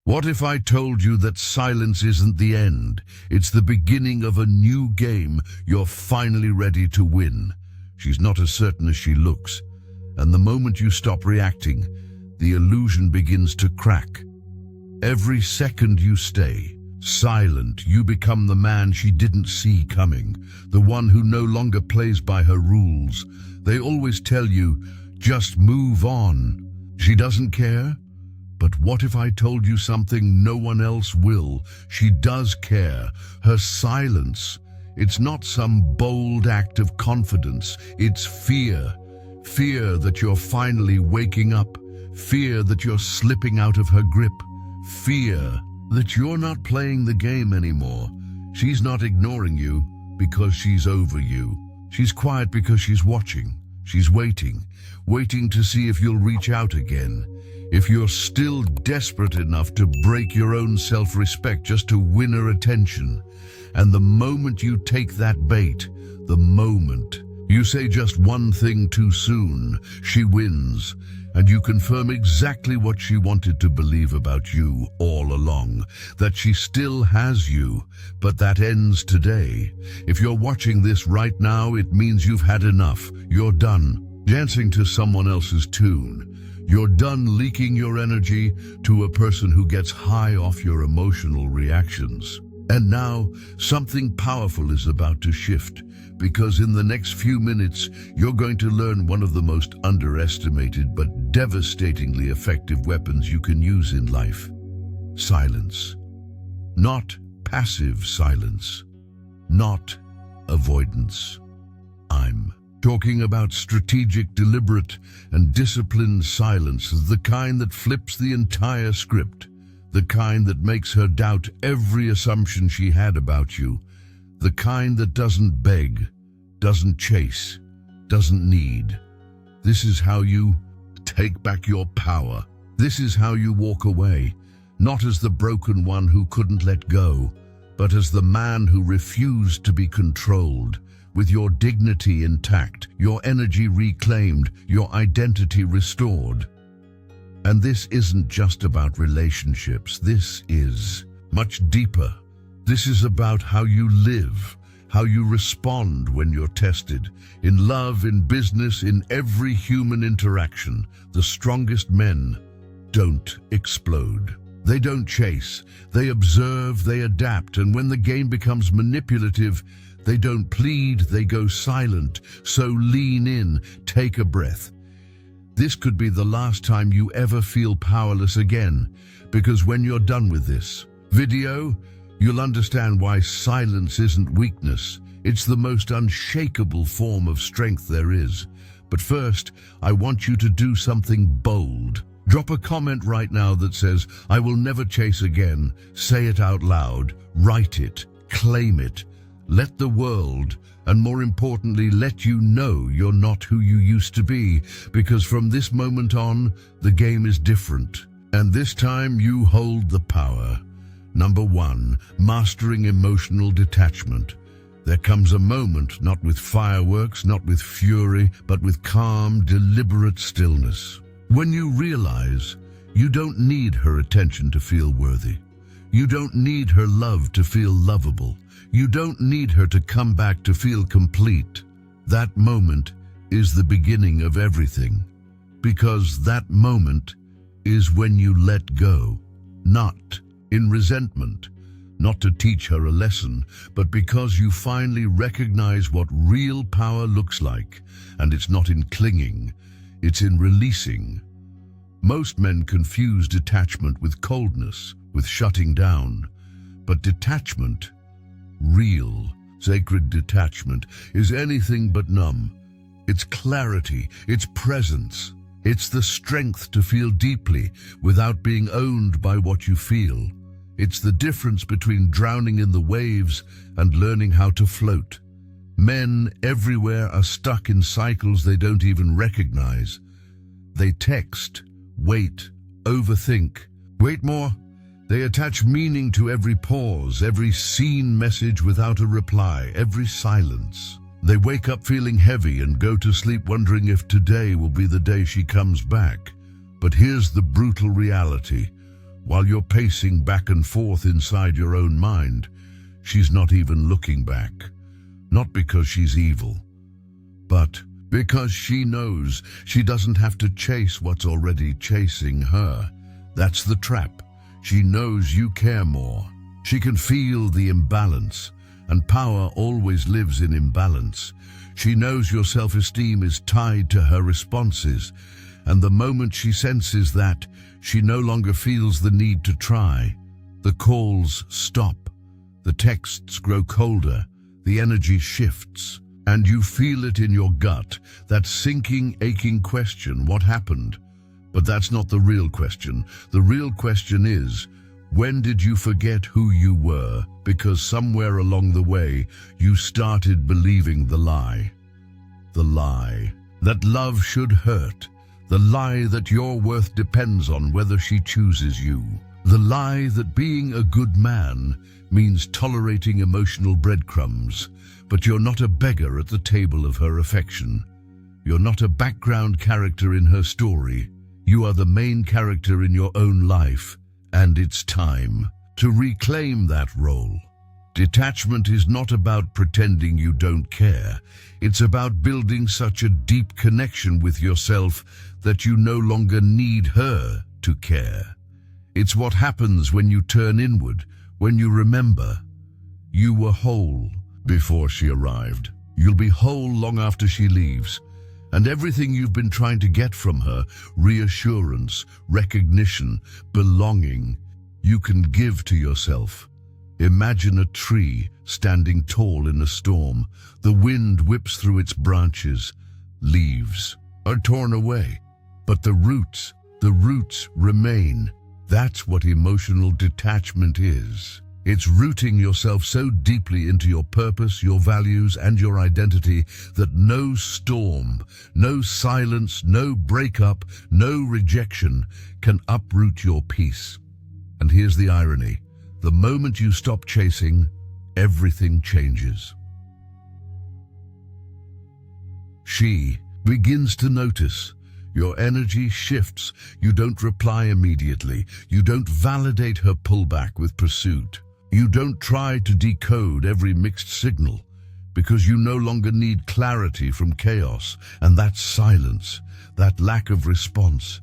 What if I told you that silence isn't the end? It's the beginning of a new game you're finally ready to win. She's not as certain as she looks, and the moment you stop reacting, the illusion begins to crack. Every second you stay silent, you become the man she didn't see coming, the one who no longer plays by her rules. They always tell you, just move on. She doesn't care? But what if I told you something no one else will? She does care. Her silence. It's not some bold act of confidence. It's fear. Fear that you're finally waking up. Fear that you're slipping out of her grip. Fear that you're not playing the game anymore. She's not ignoring you because she's over you. She's quiet because she's watching. She's waiting to see if you'll reach out again. If you're still desperate enough to break your own self-respect just to win her attention. And the moment you take that bait, the moment you say just one thing too soon, she wins, and you confirm exactly what she wanted to believe about you all along, that she still has you, but that ends today. If you're watching this right now, it means you've had enough. You're done dancing to someone else's tune. You're done leaking your energy to a person who gets high off your emotional reactions. And now, something powerful is about to shift, because in the next few minutes, you're going to learn one of the most underestimated but devastatingly effective weapons you can use in life. Silence. Not passive silence. Not avoidance. I'm talking about strategic, deliberate, and disciplined silence, the kind that flips the entire script, the kind that makes her doubt every assumption she had about you, the kind that doesn't beg, doesn't chase, doesn't need. This is how you take back your power. This is how you walk away, not as the broken one who couldn't let go, but as the man who refused to be controlled, with your dignity intact, your energy reclaimed, your identity restored. And this isn't just about relationships. This is much deeper. This is about how you live, how you respond when you're tested. In love, in business, in every human interaction, the strongest men don't explode. They don't chase. They observe, they adapt, and when the game becomes manipulative, they don't plead, they go silent. So lean in, take a breath. This could be the last time you ever feel powerless again, because when you're done with this video, you'll understand why silence isn't weakness. It's the most unshakable form of strength there is. But first, I want you to do something bold. Drop a comment right now that says, "I will never chase again." Say it out loud, write it, claim it. Let the world, and more importantly, let you know you're not who you used to be, because from this moment on, the game is different. And this time you hold the power. Number 1, mastering emotional detachment. There comes a moment, not with fireworks, not with fury, but with calm, deliberate stillness. When you realize you don't need her attention to feel worthy. You don't need her love to feel lovable. You don't need her to come back to feel complete. That moment is the beginning of everything, because that moment is when you let go, not in resentment, not to teach her a lesson, but because you finally recognize what real power looks like, and it's not in clinging, it's in releasing. Most men confuse detachment with coldness, with shutting down, but detachment, real, sacred detachment, is anything but numb. It's clarity, it's presence, it's the strength to feel deeply without being owned by what you feel. It's the difference between drowning in the waves and learning how to float. Men everywhere are stuck in cycles they don't even recognize. They text, wait, overthink, wait more. They attach meaning to every pause, every seen message without a reply, every silence. They wake up feeling heavy and go to sleep wondering if today will be the day she comes back. But here's the brutal reality. While you're pacing back and forth inside your own mind, she's not even looking back. Not because she's evil, but because she knows she doesn't have to chase what's already chasing her. That's the trap. She knows you care more. She can feel the imbalance, and power always lives in imbalance. She knows your self-esteem is tied to her responses, and the moment she senses that, she no longer feels the need to try. The calls stop, the texts grow colder, the energy shifts, and you feel it in your gut, that sinking, aching question, what happened? But that's not the real question. The real question is, when did you forget who you were? Because somewhere along the way, you started believing the lie. The lie that love should hurt. The lie that your worth depends on whether she chooses you. The lie that being a good man means tolerating emotional breadcrumbs, but you're not a beggar at the table of her affection. You're not a background character in her story. You are the main character in your own life, and it's time to reclaim that role. Detachment is not about pretending you don't care. It's about building such a deep connection with yourself that you no longer need her to care. It's what happens when you turn inward, when you remember. You were whole before she arrived. You'll be whole long after she leaves. And everything you've been trying to get from her, reassurance, recognition, belonging, you can give to yourself. Imagine a tree standing tall in a storm. The wind whips through its branches. Leaves are torn away, but the roots remain. That's what emotional detachment is. It's rooting yourself so deeply into your purpose, your values, and your identity that no storm, no silence, no breakup, no rejection can uproot your peace. And here's the irony. The moment you stop chasing, everything changes. She begins to notice. Your energy shifts. You don't reply immediately. You don't validate her pullback with pursuit. You don't try to decode every mixed signal, because you no longer need clarity from chaos, and that silence, that lack of response,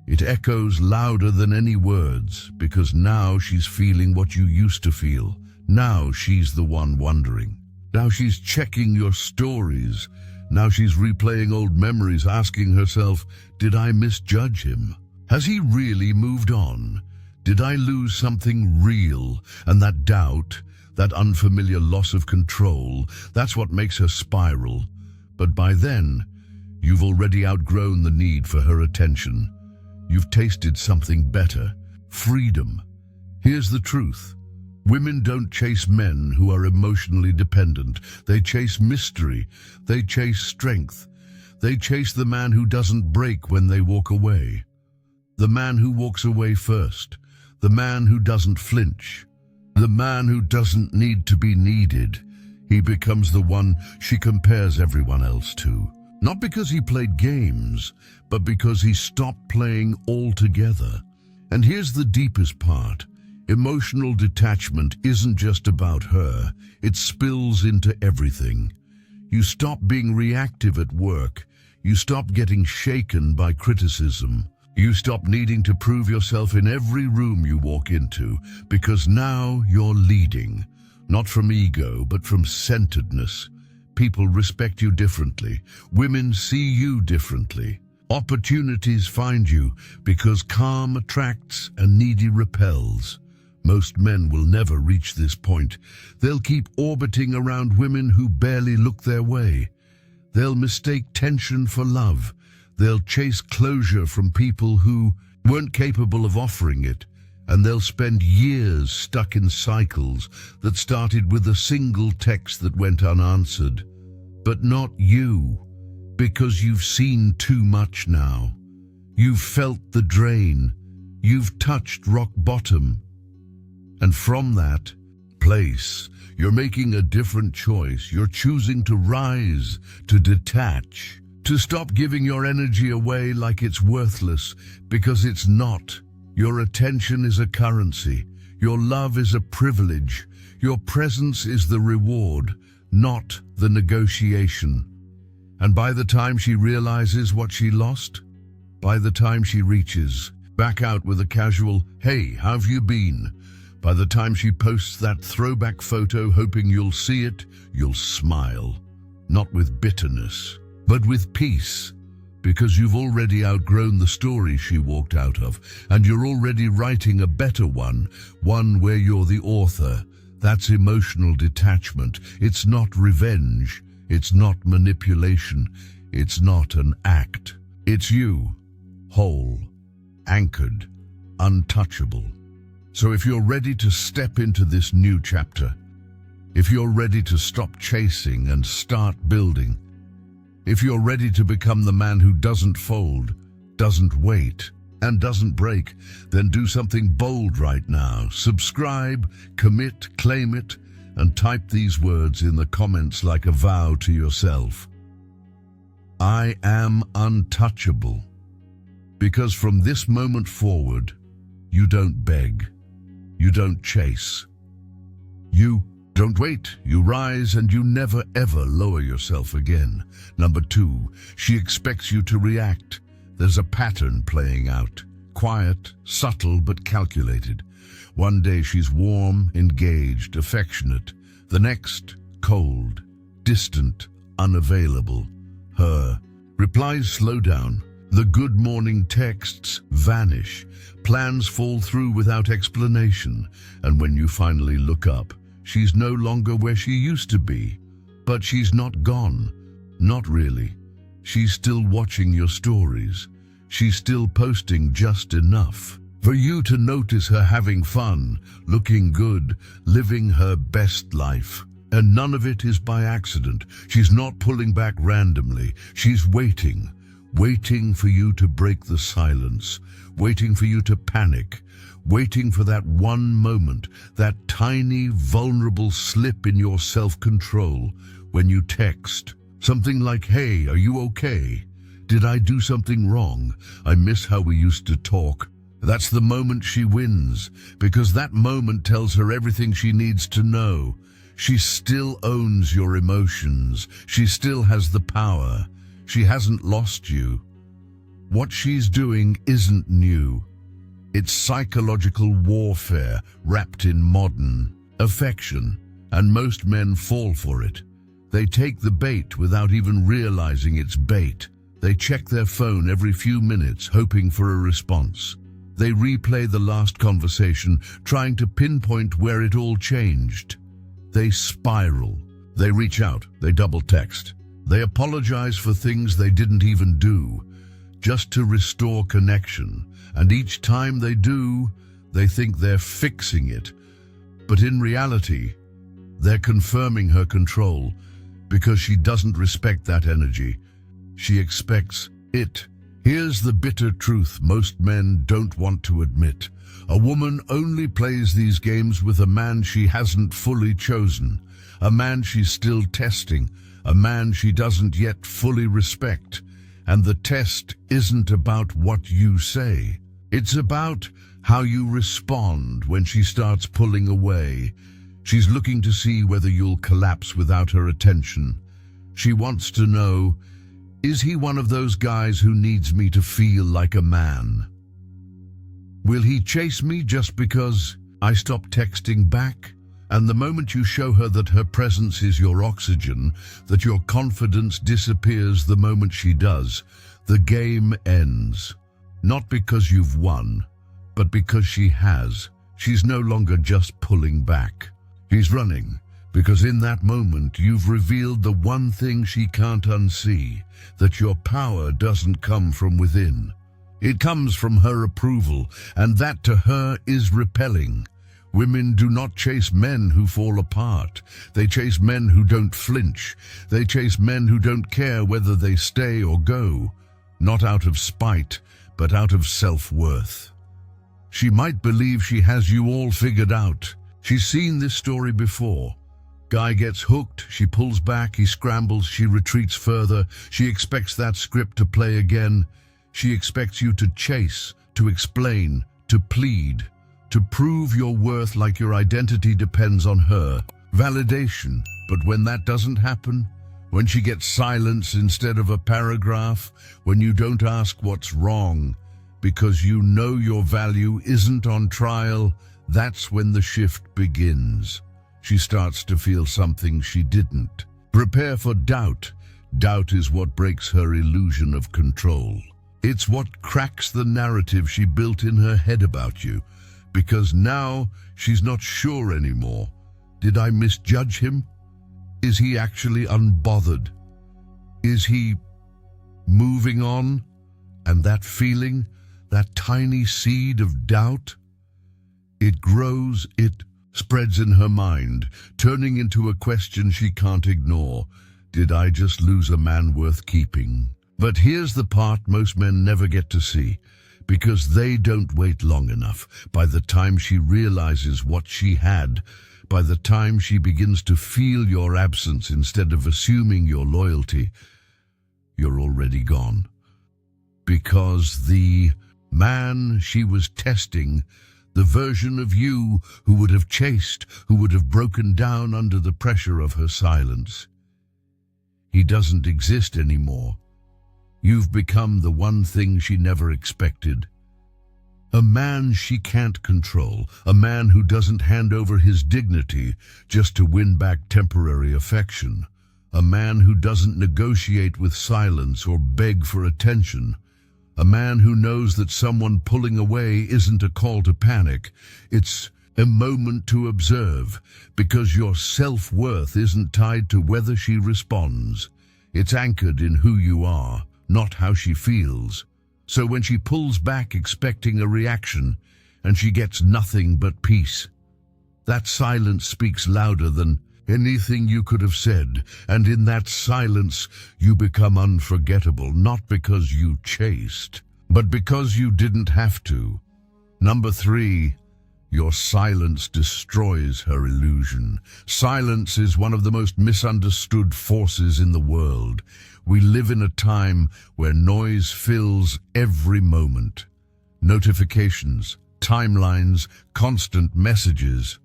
it echoes louder than any words, because now she's feeling what you used to feel. Now she's the one wondering. Now she's checking your stories. Now she's replaying old memories, asking herself, did I misjudge him? Has he really moved on? Did I lose something real? And that doubt, that unfamiliar loss of control, that's what makes her spiral. But by then, you've already outgrown the need for her attention. You've tasted something better, freedom. Here's the truth. Women don't chase men who are emotionally dependent. They chase mystery. They chase strength. They chase the man who doesn't break when they walk away. The man who walks away first. The man who doesn't flinch. The man who doesn't need to be needed. He becomes the one she compares everyone else to. Not because he played games, but because he stopped playing altogether. And here's the deepest part. Emotional detachment isn't just about her. It spills into everything. You stop being reactive at work. You stop getting shaken by criticism. You stop needing to prove yourself in every room you walk into, because now you're leading, not from ego, but from centeredness. People respect you differently. Women see you differently. Opportunities find you because calm attracts and needy repels. Most men will never reach this point. They'll keep orbiting around women who barely look their way. They'll mistake tension for love. They'll chase closure from people who weren't capable of offering it. And they'll spend years stuck in cycles that started with a single text that went unanswered. But not you, because you've seen too much now. You've felt the drain. You've touched rock bottom. And from that place, you're making a different choice. You're choosing to rise, to detach, to stop giving your energy away like it's worthless, because it's not. Your attention is a currency. Your love is a privilege. Your presence is the reward, not the negotiation. And by the time she realizes what she lost, by the time she reaches back out with a casual, "Hey, how've you been?" By the time she posts that throwback photo hoping you'll see it, you'll smile. Not with bitterness, but with peace. Because you've already outgrown the story she walked out of, and you're already writing a better one where you're the author. That's emotional detachment. It's not revenge. It's not manipulation. It's not an act. It's you, whole, anchored, untouchable. So if you're ready to step into this new chapter, if you're ready to stop chasing and start building, if you're ready to become the man who doesn't fold, doesn't wait, and doesn't break, then do something bold right now. Subscribe, commit, claim it, and type these words in the comments like a vow to yourself. I am untouchable. Because from this moment forward, you don't beg, you don't chase, you don't wait, you rise, and you never ever lower yourself again. Number 2, she expects you to react. There's a pattern playing out. Quiet, subtle, but calculated. One day she's warm, engaged, affectionate. The next, cold, distant, unavailable. Her replies slow down. The good morning texts vanish. Plans fall through without explanation. And when you finally look up, she's no longer where she used to be. But she's not gone. Not really. She's still watching your stories. She's still posting just enough for you to notice her having fun, looking good, living her best life. And none of it is by accident. She's not pulling back randomly. She's waiting for you to break the silence, waiting for you to panic, waiting for that one moment, that tiny, vulnerable slip in your self-control when you text something like, "Hey, are you okay? Did I do something wrong? I miss how we used to talk." That's the moment she wins, because that moment tells her everything she needs to know. She still owns your emotions. She still has the power. She hasn't lost you. What she's doing isn't new. It's psychological warfare wrapped in modern affection, and most men fall for it. They take the bait without even realizing it's bait. They check their phone every few minutes, hoping for a response. They replay the last conversation, trying to pinpoint where it all changed. They spiral. They reach out. They double text. They apologize for things they didn't even do, just to restore connection. And each time they do, they think they're fixing it. But in reality, they're confirming her control, because she doesn't respect that energy. She expects it. Here's the bitter truth most men don't want to admit. A woman only plays these games with a man she hasn't fully chosen, a man she's still testing, a man she doesn't yet fully respect. And the test isn't about what you say. It's about how you respond when she starts pulling away. She's looking to see whether you'll collapse without her attention. She wants to know, is he one of those guys who needs me to feel like a man? Will he chase me just because I stop texting back? And the moment you show her that her presence is your oxygen, that your confidence disappears the moment she does, the game ends. Not because you've won, but because she has. She's no longer just pulling back. She's running, because in that moment you've revealed the one thing she can't unsee, that your power doesn't come from within. It comes from her approval, and that to her is repelling. Women do not chase men who fall apart. They chase men who don't flinch. They chase men who don't care whether they stay or go. Not out of spite, but out of self-worth. She might believe she has you all figured out. She's seen this story before. Guy gets hooked, she pulls back, he scrambles, she retreats further. She expects that script to play again. She expects you to chase, to explain, to plead, to prove your worth like your identity depends on her validation. But when that doesn't happen, when she gets silence instead of a paragraph, when you don't ask what's wrong, because you know your value isn't on trial, that's when the shift begins. She starts to feel something she didn't. Prepare for doubt. Doubt is what breaks her illusion of control. It's what cracks the narrative she built in her head about you, because now she's not sure anymore. Did I misjudge him? Is he actually unbothered? Is he moving on? And that feeling, that tiny seed of doubt, it grows, it spreads in her mind, turning into a question she can't ignore. Did I just lose a man worth keeping? But here's the part most men never get to see, because they don't wait long enough. By the time she realizes what she had, by the time she begins to feel your absence instead of assuming your loyalty, you're already gone. Because the man she was testing, the version of you who would have chased, who would have broken down under the pressure of her silence, he doesn't exist anymore. You've become the one thing she never expected. A man she can't control, a man who doesn't hand over his dignity just to win back temporary affection, a man who doesn't negotiate with silence or beg for attention, a man who knows that someone pulling away isn't a call to panic, it's a moment to observe, because your self-worth isn't tied to whether she responds. It's anchored in who you are, not how she feels. So when she pulls back expecting a reaction, and she gets nothing but peace, that silence speaks louder than anything you could have said, and in that silence you become unforgettable, not because you chased, but because you didn't have to. Number 3, your silence destroys her illusion. Silence is one of the most misunderstood forces in the world. We live in a time where noise fills every moment. Notifications, timelines, constant messages.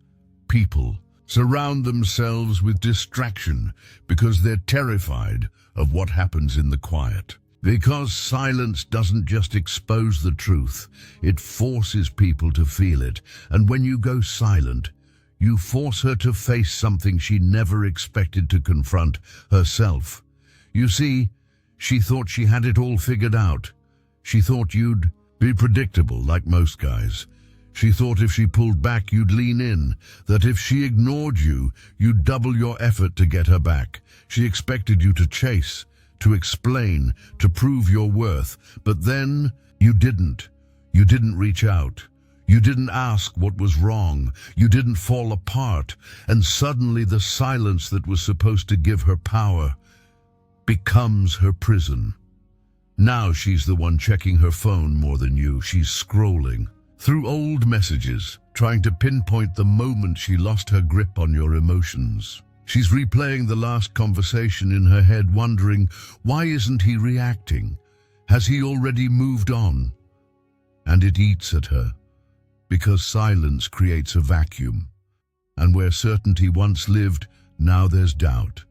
People surround themselves with distraction because they're terrified of what happens in the quiet. Because silence doesn't just expose the truth, it forces people to feel it. And when you go silent, you force her to face something she never expected to confront, herself. You see, she thought she had it all figured out. She thought you'd be predictable like most guys. She thought if she pulled back, you'd lean in, that if she ignored you, you'd double your effort to get her back. She expected you to chase, to explain, to prove your worth. But then you didn't. You didn't reach out. You didn't ask what was wrong. You didn't fall apart. And suddenly the silence that was supposed to give her power becomes her prison. Now she's the one checking her phone more than you. She's scrolling through old messages, trying to pinpoint the moment she lost her grip on your emotions. She's replaying the last conversation in her head, wondering, why isn't he reacting? Has he already moved on? And it eats at her, because silence creates a vacuum. And where certainty once lived, now there's doubt.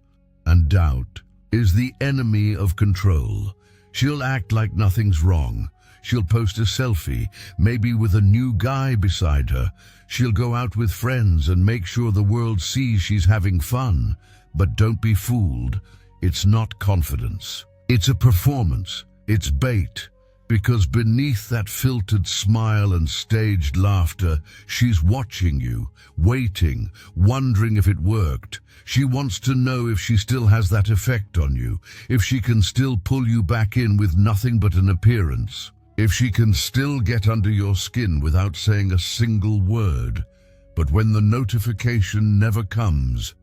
And doubt is the enemy of control. She'll act like nothing's wrong. She'll post a selfie, maybe with a new guy beside her. She'll go out with friends and make sure the world sees she's having fun. But don't be fooled. It's not confidence. It's a performance. It's bait. Because beneath that filtered smile and staged laughter, she's watching you, waiting, wondering if it worked. She wants to know if she still has that effect on you, if she can still pull you back in with nothing but an appearance, if she can still get under your skin without saying a single word. But when the notification never comes,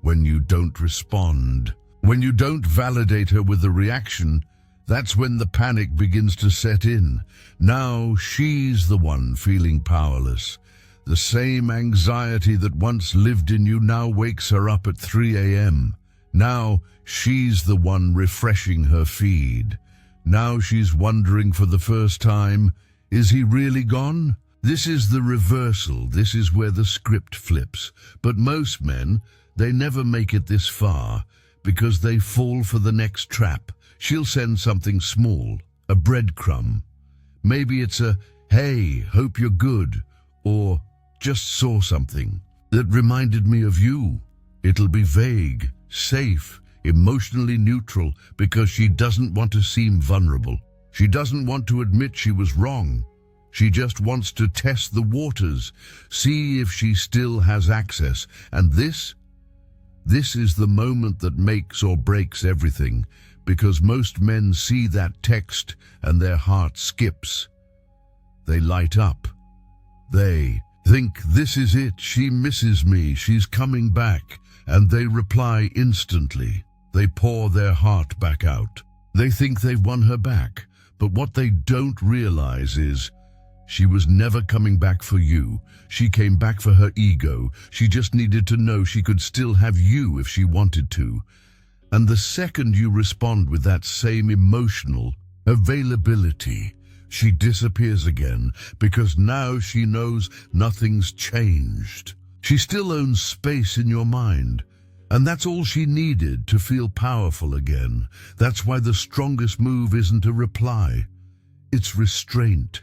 when you don't respond, when you don't validate her with a reaction, that's when the panic begins to set in. Now she's the one feeling powerless. The same anxiety that once lived in you now wakes her up at 3 a.m. Now she's the one refreshing her feed. Now she's wondering for the first time, is he really gone? This is the reversal. This is where the script flips. But most men, they never make it this far because they fall for the next trap. She'll send something small, a breadcrumb. Maybe it's a, "Hey, hope you're good," or "Just saw something that reminded me of you." It'll be vague, safe, emotionally neutral because she doesn't want to seem vulnerable. She doesn't want to admit she was wrong. She just wants to test the waters, see if she still has access. And this is the moment that makes or breaks everything, because most men see that text and their heart skips. They light up. They think, "This is it, she misses me, she's coming back," and they reply instantly. They pour their heart back out. They think they've won her back, but what they don't realize is she was never coming back for you. She came back for her ego. She just needed to know she could still have you if she wanted to. And the second you respond with that same emotional availability, she disappears again because now she knows nothing's changed. She still owns space in your mind. And that's all she needed to feel powerful again. That's why the strongest move isn't a reply. It's restraint.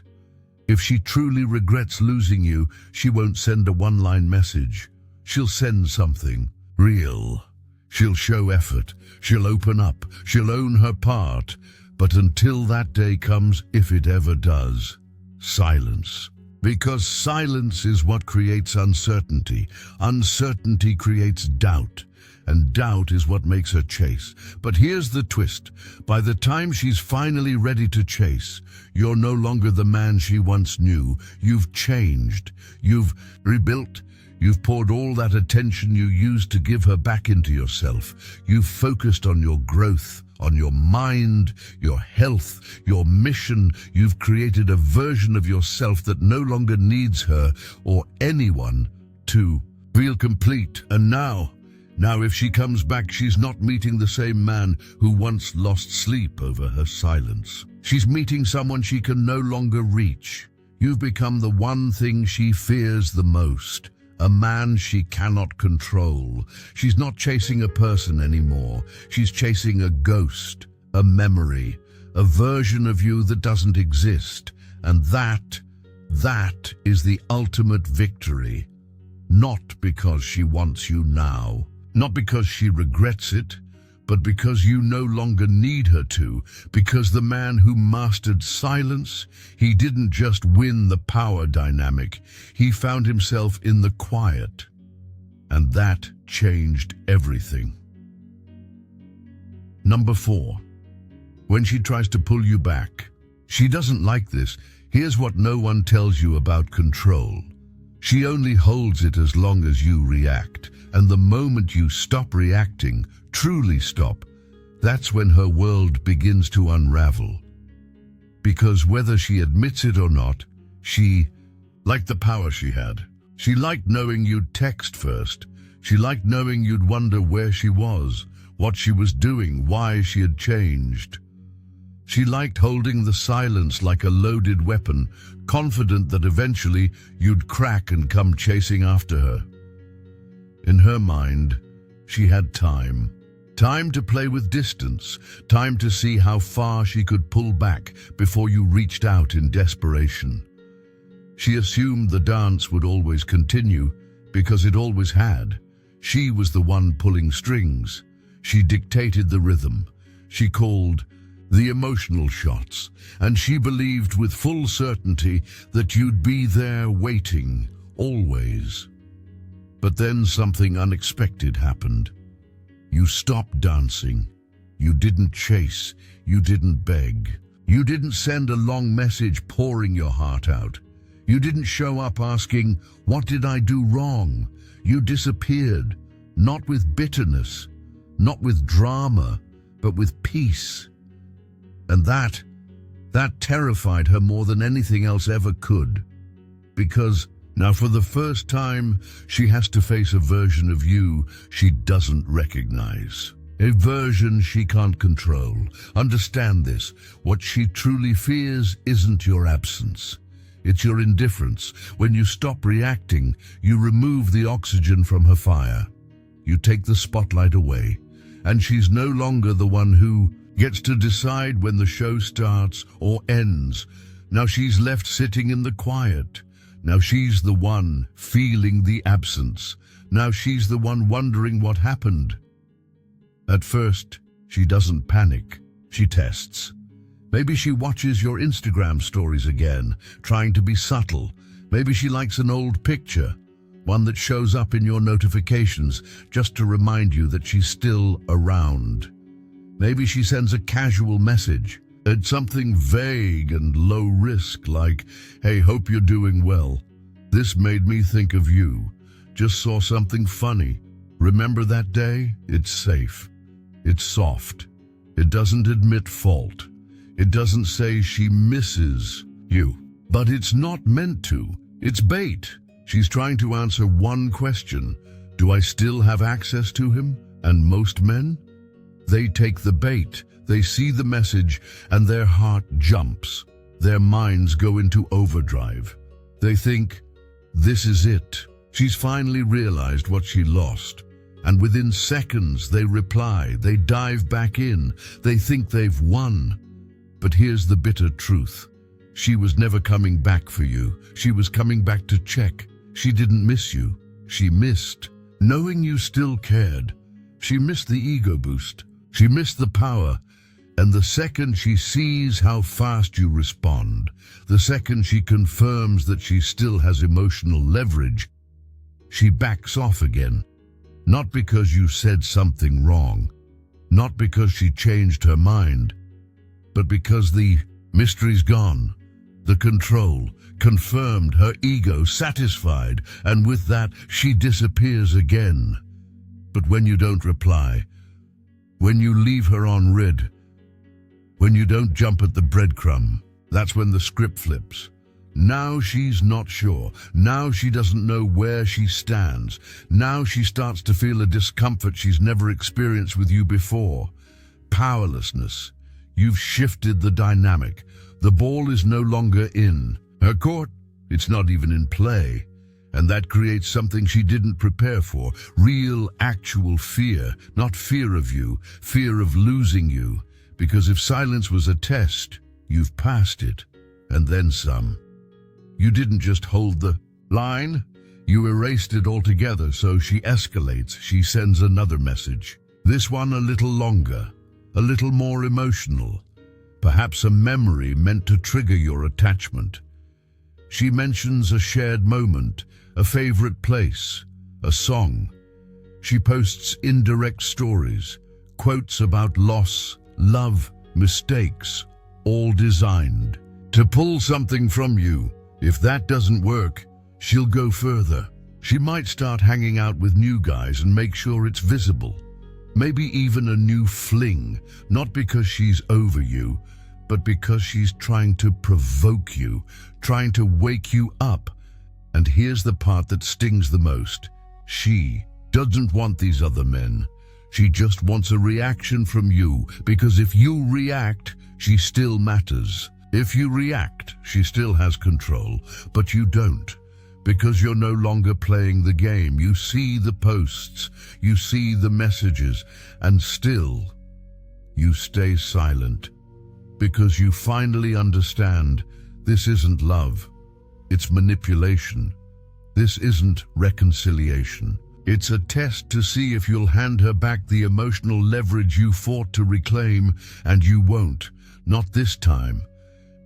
If she truly regrets losing you, she won't send a one-line message. She'll send something real. She'll show effort. She'll open up. She'll own her part. But until that day comes, if it ever does, silence. Because silence is what creates uncertainty. Uncertainty creates doubt. And doubt is what makes her chase. But here's the twist. By the time she's finally ready to chase, you're no longer the man she once knew. You've changed. You've rebuilt. You've poured all that attention you used to give her back into yourself. You've focused on your growth, on your mind, your health, your mission. You've created a version of yourself that no longer needs her or anyone to feel complete. And now if she comes back, she's not meeting the same man who once lost sleep over her silence. She's meeting someone she can no longer reach. You've become the one thing she fears the most, a man she cannot control. She's not chasing a person anymore. She's chasing a ghost, a memory, a version of you that doesn't exist. And that is the ultimate victory. Not because she wants you now. Not because she regrets it, but because you no longer need her to. Because the man who mastered silence, he didn't just win the power dynamic. He found himself in the quiet. And that changed everything. Number 4. When she tries to pull you back. She doesn't like this. Here's what no one tells you about control. She only holds it as long as you react. And the moment you stop reacting, truly stop, that's when her world begins to unravel. Because whether she admits it or not, she liked the power she had. She liked knowing you'd text first. She liked knowing you'd wonder where she was, what she was doing, why she had changed. She liked holding the silence like a loaded weapon, confident that eventually you'd crack and come chasing after her. In her mind, she had time. Time to play with distance. Time to see how far she could pull back before you reached out in desperation. She assumed the dance would always continue because it always had. She was the one pulling strings. She dictated the rhythm. She called the emotional shots. And she believed with full certainty that you'd be there waiting, always. But then something unexpected happened. You stopped dancing. You didn't chase. You didn't beg. You didn't send a long message pouring your heart out. You didn't show up asking, "What did I do wrong?" You disappeared, not with bitterness, not with drama, but with peace. And that terrified her more than anything else ever could. Because now for the first time, she has to face a version of you she doesn't recognize. A version she can't control. Understand this. What she truly fears isn't your absence. It's your indifference. When you stop reacting, you remove the oxygen from her fire. You take the spotlight away, and she's no longer the one who gets to decide when the show starts or ends. Now she's left sitting in the quiet. Now she's the one feeling the absence. Now she's the one wondering what happened. At first, she doesn't panic. She tests. Maybe she watches your Instagram stories again, trying to be subtle. Maybe she likes an old picture, one that shows up in your notifications, just to remind you that she's still around. Maybe she sends a casual message. It's something vague and low risk, like, "Hey, hope you're doing well. This made me think of you. Just saw something funny. Remember that day?" It's safe. It's soft. It doesn't admit fault. It doesn't say she misses you. But it's not meant to. It's bait. She's trying to answer one question. Do I still have access to him? And most men? They take the bait. They see the message and their heart jumps. Their minds go into overdrive. They think, this is it. She's finally realized what she lost. And within seconds they reply, they dive back in. They think they've won. But here's the bitter truth. She was never coming back for you. She was coming back to check. She didn't miss you. She missed knowing you still cared. She missed the ego boost. She missed the power. And the second she sees how fast you respond, the second she confirms that she still has emotional leverage, she backs off again. Not because you said something wrong, not because she changed her mind, but because the mystery's gone, the control confirmed, her ego satisfied, and with that she disappears again. But when you don't reply, when you leave her on red, when you don't jump at the breadcrumb, that's when the script flips. Now she's not sure. Now she doesn't know where she stands. Now she starts to feel a discomfort she's never experienced with you before. Powerlessness. You've shifted the dynamic. The ball is no longer in her court. It's not even in play. And that creates something she didn't prepare for. Real, actual fear. Not fear of you, fear of losing you. Because if silence was a test, you've passed it, and then some. You didn't just hold the line, you erased it altogether, so she escalates. She sends another message. This one a little longer, a little more emotional. Perhaps a memory meant to trigger your attachment. She mentions a shared moment, a favorite place, a song. She posts indirect stories, quotes about loss, love, mistakes, all designed to pull something from you. If that doesn't work, she'll go further. She might start hanging out with new guys and make sure it's visible. Maybe even a new fling, not because she's over you, but because she's trying to provoke you, trying to wake you up. And here's the part that stings the most. She doesn't want these other men. She just wants a reaction from you, because if you react, she still matters. If you react, she still has control, but you don't, because you're no longer playing the game. You see the posts, you see the messages, and still you stay silent, because you finally understand this isn't love, it's manipulation. This isn't reconciliation. It's a test to see if you'll hand her back the emotional leverage you fought to reclaim, and you won't, not this time.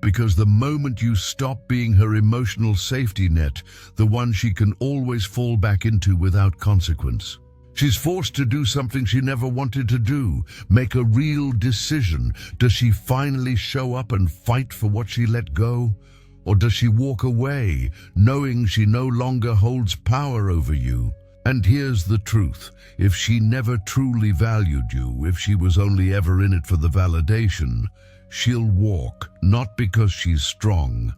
Because the moment you stop being her emotional safety net, the one she can always fall back into without consequence, she's forced to do something she never wanted to do, make a real decision. Does she finally show up and fight for what she let go? Or does she walk away, knowing she no longer holds power over you? And here's the truth. If she never truly valued you, if she was only ever in it for the validation, she'll walk, not because she's strong,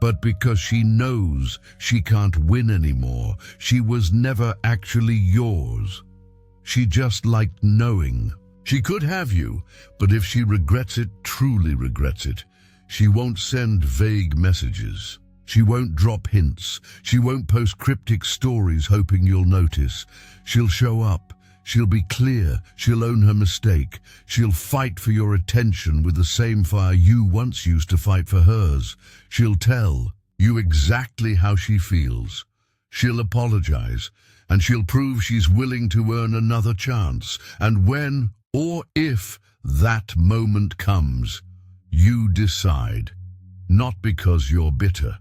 but because she knows she can't win anymore. She was never actually yours. She just liked knowing. She could have you, but if she regrets it, truly regrets it, she won't send vague messages. She won't drop hints. She won't post cryptic stories hoping you'll notice. She'll show up. She'll be clear. She'll own her mistake. She'll fight for your attention with the same fire you once used to fight for hers. She'll tell you exactly how she feels. She'll apologize, and she'll prove she's willing to earn another chance. And when or if that moment comes, you decide. Not because you're bitter,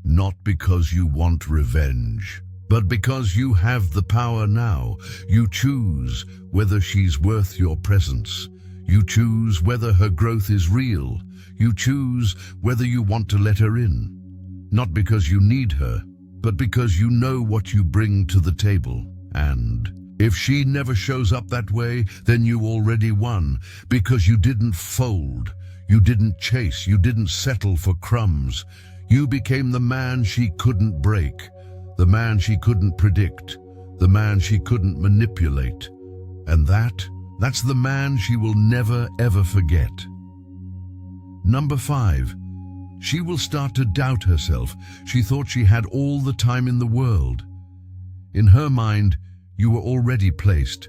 not because you want revenge, but because you have the power now. You choose whether she's worth your presence. You choose whether her growth is real. You choose whether you want to let her in. Not because you need her, but because you know what you bring to the table. And if she never shows up that way, then you already won, because you didn't fold. You didn't chase. You didn't settle for crumbs. You became the man she couldn't break, the man she couldn't predict, the man she couldn't manipulate. And that's the man she will never, ever forget. Number 5, she will start to doubt herself. She thought she had all the time in the world. In her mind, you were already placed,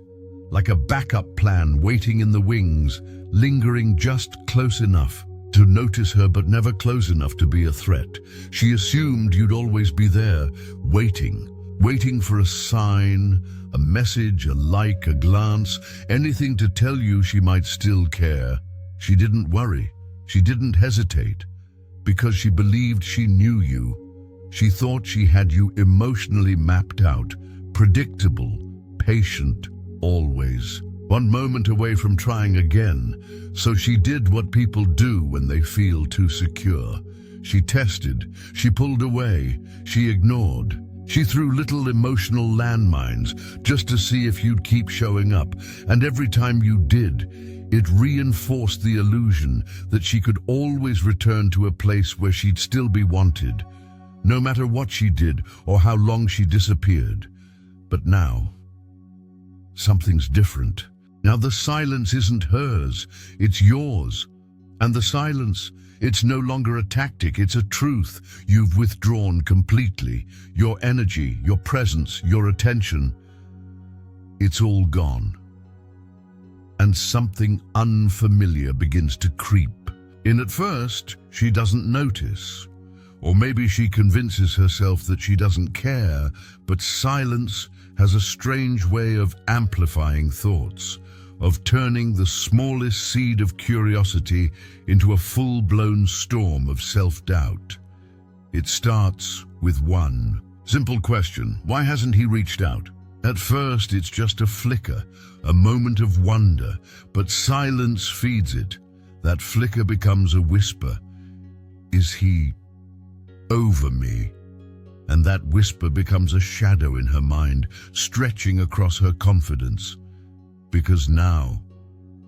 like a backup plan waiting in the wings, lingering just close enough to notice her but never close enough to be a threat. She assumed you'd always be there, waiting for a sign, a message, a like, a glance, anything to tell you she might still care. She didn't worry. She didn't hesitate, because she believed she knew you. She thought she had you emotionally mapped out, predictable, patient, always. One moment away from trying again. So she did what people do when they feel too secure. She tested, she pulled away, she ignored. She threw little emotional landmines just to see if you'd keep showing up. And every time you did, it reinforced the illusion that she could always return to a place where she'd still be wanted, no matter what she did or how long she disappeared. But now, something's different. Now the silence isn't hers, it's yours. And the silence, it's no longer a tactic, it's a truth. You've withdrawn completely. Your energy, your presence, your attention, it's all gone. And something unfamiliar begins to creep in. At first, she doesn't notice. Or maybe she convinces herself that she doesn't care, but silence has a strange way of amplifying thoughts, of turning the smallest seed of curiosity into a full-blown storm of self-doubt. It starts with one simple question: why hasn't he reached out? At first, it's just a flicker, a moment of wonder, but silence feeds it. That flicker becomes a whisper. Is he over me? And that whisper becomes a shadow in her mind, stretching across her confidence. Because now,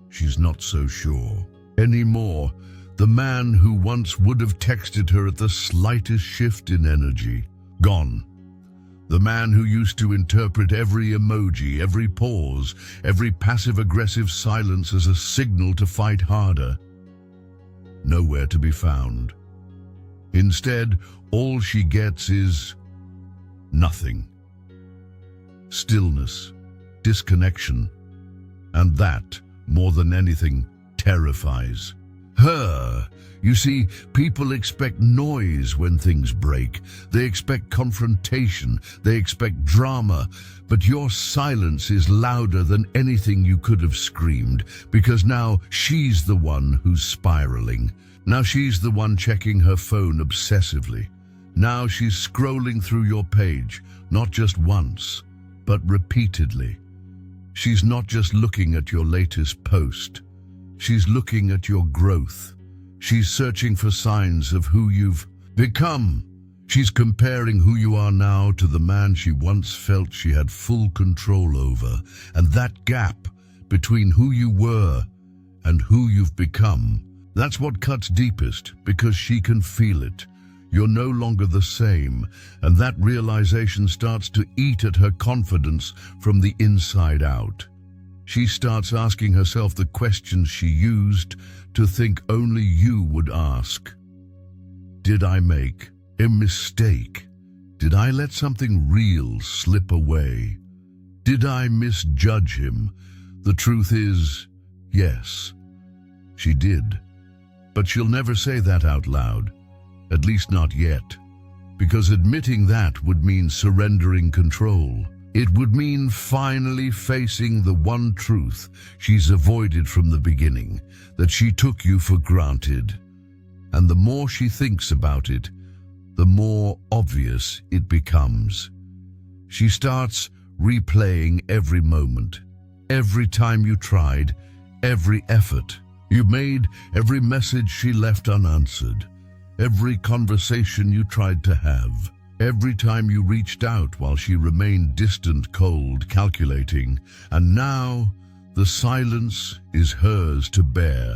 she's not so sure anymore. The man who once would have texted her at the slightest shift in energy, gone. The man who used to interpret every emoji, every pause, every passive-aggressive silence as a signal to fight harder, nowhere to be found. Instead, all she gets is nothing. Stillness, disconnection, and that, more than anything, terrifies her. You see, people expect noise when things break. They expect confrontation. They expect drama. But your silence is louder than anything you could have screamed, because now she's the one who's spiraling. Now she's the one checking her phone obsessively. Now she's scrolling through your page, not just once, but repeatedly. She's not just looking at your latest post. She's looking at your growth. She's searching for signs of who you've become. She's comparing who you are now to the man she once felt she had full control over. And that gap between who you were and who you've become, that's what cuts deepest, because she can feel it. You're no longer the same, and that realization starts to eat at her confidence from the inside out. She starts asking herself the questions she used to think only you would ask. Did I make a mistake? Did I let something real slip away? Did I misjudge him? The truth is, yes, she did. But she'll never say that out loud, at least not yet, because admitting that would mean surrendering control. It would mean finally facing the one truth she's avoided from the beginning, that she took you for granted. And the more she thinks about it, the more obvious it becomes. She starts replaying every moment, every time you tried, every effort you made, every message she left unanswered, every conversation you tried to have, every time you reached out while she remained distant, cold, calculating. And now the silence is hers to bear,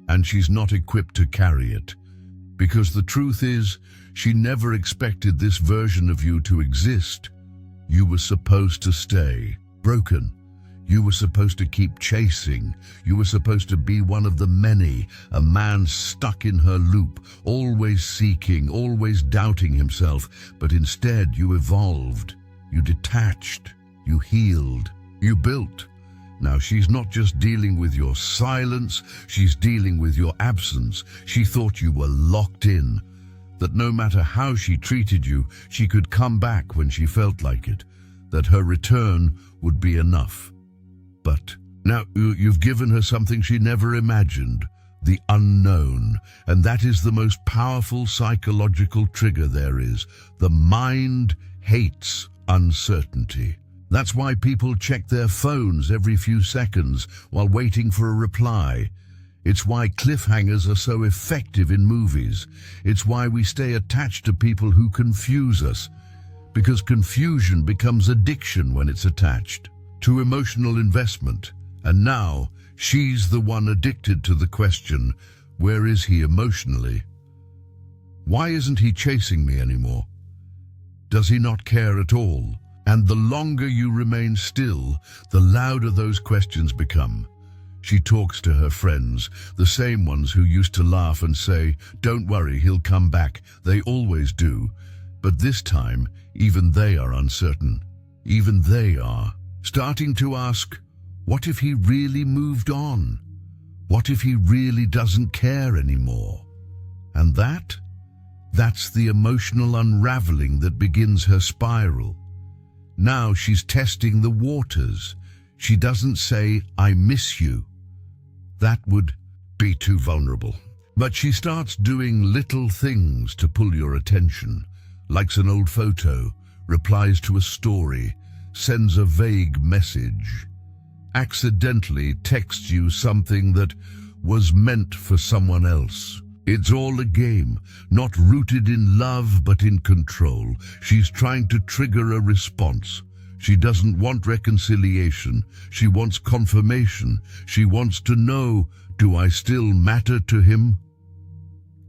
and she's not equipped to carry it. Because the truth is, she never expected this version of you to exist. You were supposed to stay broken. You were supposed to keep chasing. You were supposed to be one of the many, a man stuck in her loop, always seeking, always doubting himself. But instead you evolved, you detached, you healed, you built. Now she's not just dealing with your silence, she's dealing with your absence. She thought you were locked in, that no matter how she treated you, she could come back when she felt like it, that her return would be enough. But now you've given her something she never imagined, the unknown, and that is the most powerful psychological trigger there is. The mind hates uncertainty. That's why people check their phones every few seconds while waiting for a reply. It's why cliffhangers are so effective in movies. It's why we stay attached to people who confuse us, because confusion becomes addiction when it's attached to emotional investment. And now she's the one addicted to the question, where is he emotionally? Why isn't he chasing me anymore? Does he not care at all? And the longer you remain still, the louder those questions become. She talks to her friends, the same ones who used to laugh and say, "Don't worry, he'll come back." They always do. But this time, even they are uncertain. Even they are starting to ask, what if he really moved on? What if he really doesn't care anymore? And that's the emotional unraveling that begins her spiral. Now she's testing the waters. She doesn't say, "I miss you." That would be too vulnerable. But she starts doing little things to pull your attention, likes an old photo, replies to a story, sends a vague message, accidentally texts you something that was meant for someone else. It's all a game, not rooted in love but in control. She's trying to trigger a response. She doesn't want reconciliation. She wants confirmation. She wants to know, do I still matter to him?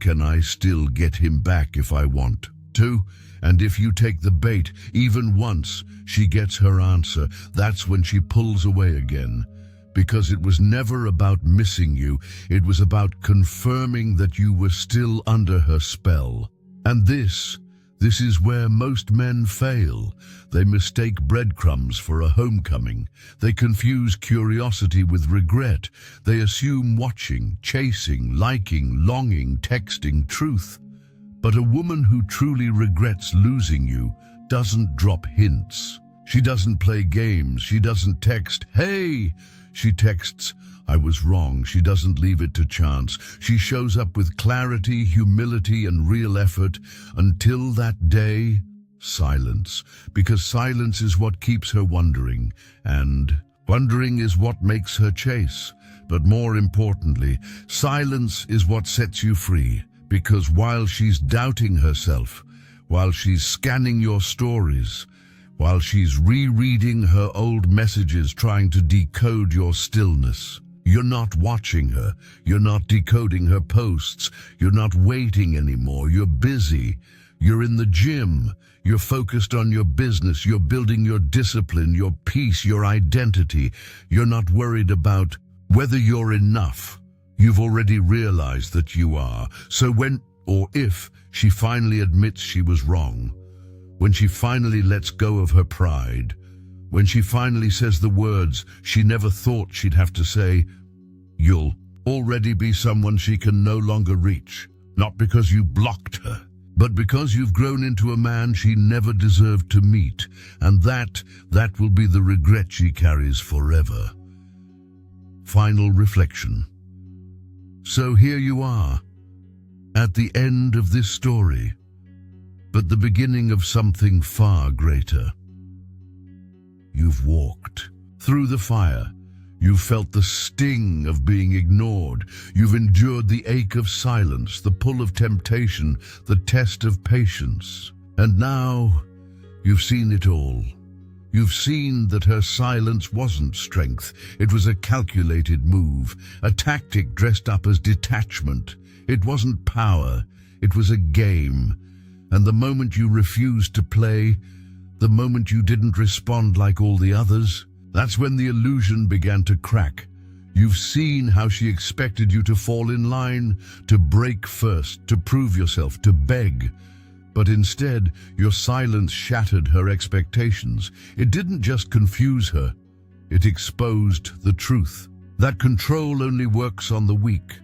Can I still get him back if I want to? And if you take the bait, even once, she gets her answer. That's when she pulls away again. Because it was never about missing you. It was about confirming that you were still under her spell. And this is where most men fail. They mistake breadcrumbs for a homecoming. They confuse curiosity with regret. They assume watching, chasing, liking, longing, texting, truth. But a woman who truly regrets losing you doesn't drop hints. She doesn't play games. She doesn't text, "Hey!" She texts, "I was wrong." She doesn't leave it to chance. She shows up with clarity, humility, and real effort. Until that day, silence. Because silence is what keeps her wondering. And wondering is what makes her chase. But more importantly, silence is what sets you free. Because while she's doubting herself, while she's scanning your stories, while she's rereading her old messages trying to decode your stillness, you're not watching her, you're not decoding her posts, you're not waiting anymore, you're busy, you're in the gym, you're focused on your business, you're building your discipline, your peace, your identity. You're not worried about whether you're enough. You've already realized that you are. So when or if she finally admits she was wrong, when she finally lets go of her pride, when she finally says the words she never thought she'd have to say, you'll already be someone she can no longer reach, not because you blocked her, but because you've grown into a man she never deserved to meet, and that will be the regret she carries forever. Final reflection. So here you are, at the end of this story, but the beginning of something far greater. You've walked through the fire. You've felt the sting of being ignored. You've endured the ache of silence, the pull of temptation, the test of patience. And now you've seen it all. You've seen that her silence wasn't strength. It was a calculated move, a tactic dressed up as detachment. It wasn't power. It was a game. And the moment you refused to play, the moment you didn't respond like all the others, that's when the illusion began to crack. You've seen how she expected you to fall in line, to break first, to prove yourself, to beg. But instead, your silence shattered her expectations. It didn't just confuse her, it exposed the truth. That control only works on the weak.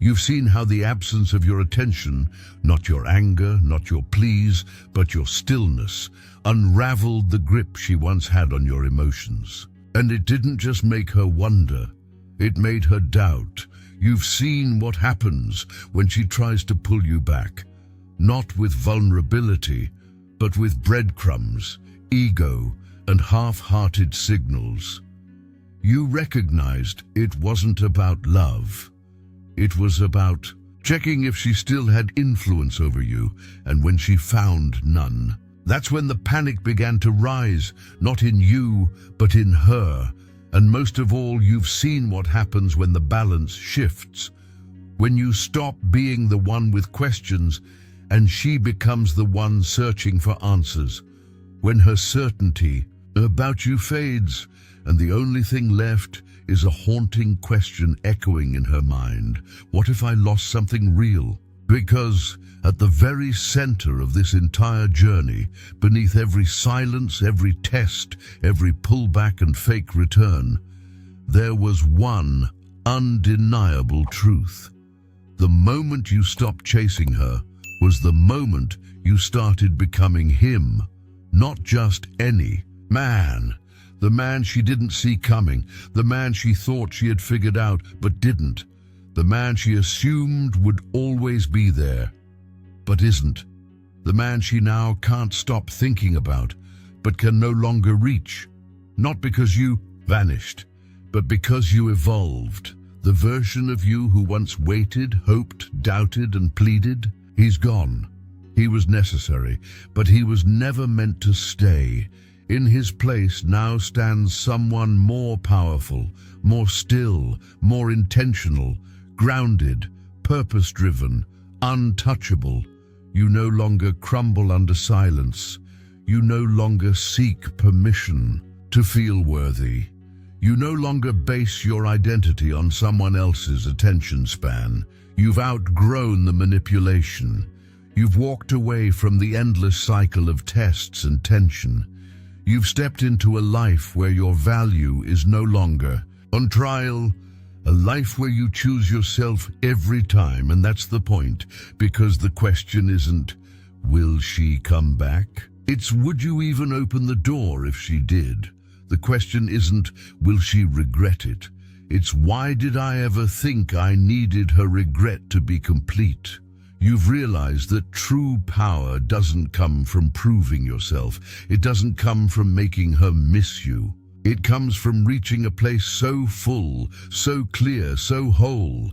You've seen how the absence of your attention, not your anger, not your pleas, but your stillness, unraveled the grip she once had on your emotions. And it didn't just make her wonder, it made her doubt. You've seen what happens when she tries to pull you back, not with vulnerability, but with breadcrumbs, ego, and half-hearted signals. You recognized it wasn't about love. It was about checking if she still had influence over you, and when she found none, that's when the panic began to rise, not in you, but in her. And most of all, you've seen what happens when the balance shifts. When you stop being the one with questions, and she becomes the one searching for answers. When her certainty about you fades, and the only thing left is a haunting question echoing in her mind. What if I lost something real? Because at the very center of this entire journey, beneath every silence, every test, every pullback and fake return, there was one undeniable truth. The moment you stopped chasing her was the moment you started becoming him, not just any man. The man she didn't see coming, the man she thought she had figured out but didn't, the man she assumed would always be there, but isn't, the man she now can't stop thinking about, but can no longer reach, not because you vanished, but because you evolved. The version of you who once waited, hoped, doubted, and pleaded, he's gone. He was necessary, but he was never meant to stay. In his place now stands someone more powerful, more still, more intentional, grounded, purpose-driven, untouchable. You no longer crumble under silence. You no longer seek permission to feel worthy. You no longer base your identity on someone else's attention span. You've outgrown the manipulation. You've walked away from the endless cycle of tests and tension. You've stepped into a life where your value is no longer on trial, a life where you choose yourself every time, and that's the point, because the question isn't, will she come back? It's, would you even open the door if she did? The question isn't, will she regret it? It's, why did I ever think I needed her regret to be complete? You've realized that true power doesn't come from proving yourself. It doesn't come from making her miss you. It comes from reaching a place so full, so clear, so whole,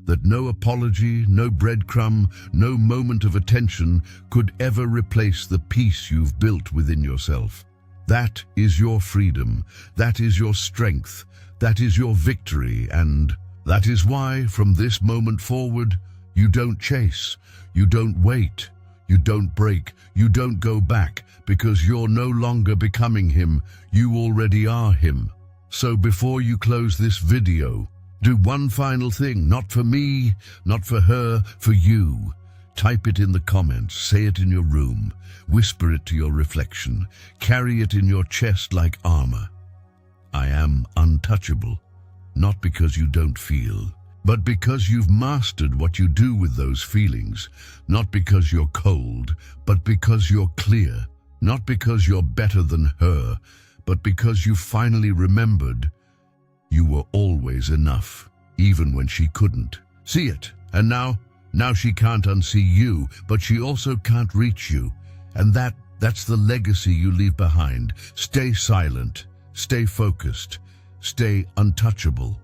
that no apology, no breadcrumb, no moment of attention could ever replace the peace you've built within yourself. That is your freedom. That is your strength. That is your victory. And that is why, from this moment forward, you don't chase, you don't wait, you don't break, you don't go back, because you're no longer becoming him, you already are him. So before you close this video, do one final thing, not for me, not for her, for you. Type it in the comments, say it in your room, whisper it to your reflection, carry it in your chest like armor. I am untouchable, not because you don't feel, but because you've mastered what you do with those feelings, not because you're cold, but because you're clear, not because you're better than her, but because you finally remembered you were always enough, even when she couldn't. See it, and now she can't unsee you, but she also can't reach you. And that's the legacy you leave behind. Stay silent, stay focused, stay untouchable.